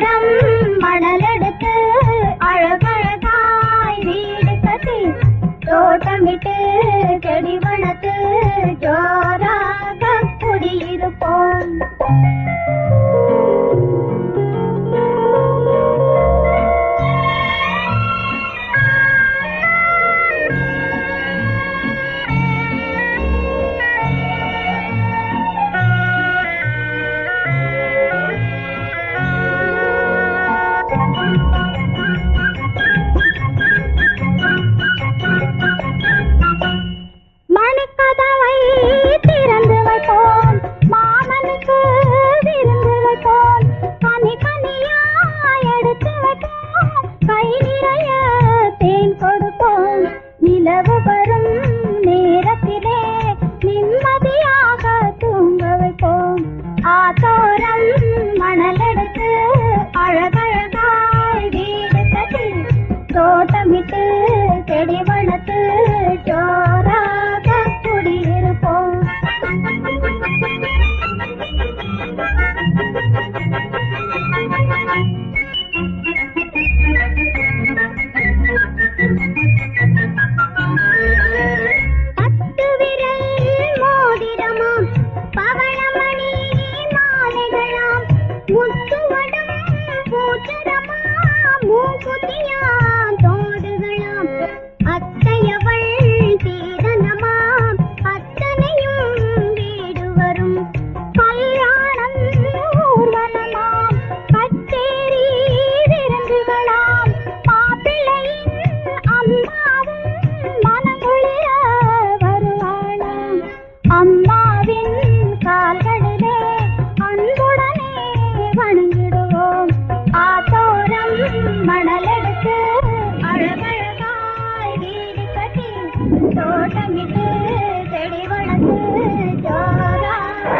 ஆத்தோரம் மணலெடுத்து அழகழகாய் வீடு கட்டி தோட்டமிட்டு செடி வளர்த்து ஜோராக குடியிருப்போம். மணிக்கதவை திறந்து வைப்போம், மாமனுக்கு விருந்து வைப்போம், கனி கனியாய் எடுத்து வைப்போம், கை நிறைய தேன் கொடுப்போம். நிலவு வரும் நேரத்திலே நிம்மதியாக தூங்க வைப்போம். ஆத்தோரம் மணலெடுத்து அழகழகாய் வீடு கட்டி தோட்டமிட்டு செடி வளர்த்து ஜோராக குடியிருப்போம். பத்து விரல் மோதிரமாம், பவளமணி மாலைகளாம், முத்துவடம் பூச்சரமாம், மூக்குத்தியாம் தோடுகளாம், அத்தையவள் சீதனமாம், அத்தனையும் வீடு வரும். கல்யாணம் ஊர்வலமாம், கச்சேரி விருந்துகளாம், மாப்பிள்ளையின் அம்மாவும் மனங்குளிர வருவாளாம். அம்மாவின் கால்களிலே அன்புடனே வணங்கிடுவோம். ஆத்தோரம் மணலெடுத்து அழகழகாய் வீடு கட்டி தோட்டமிட்டு செடி வளர்த்து ஜோராக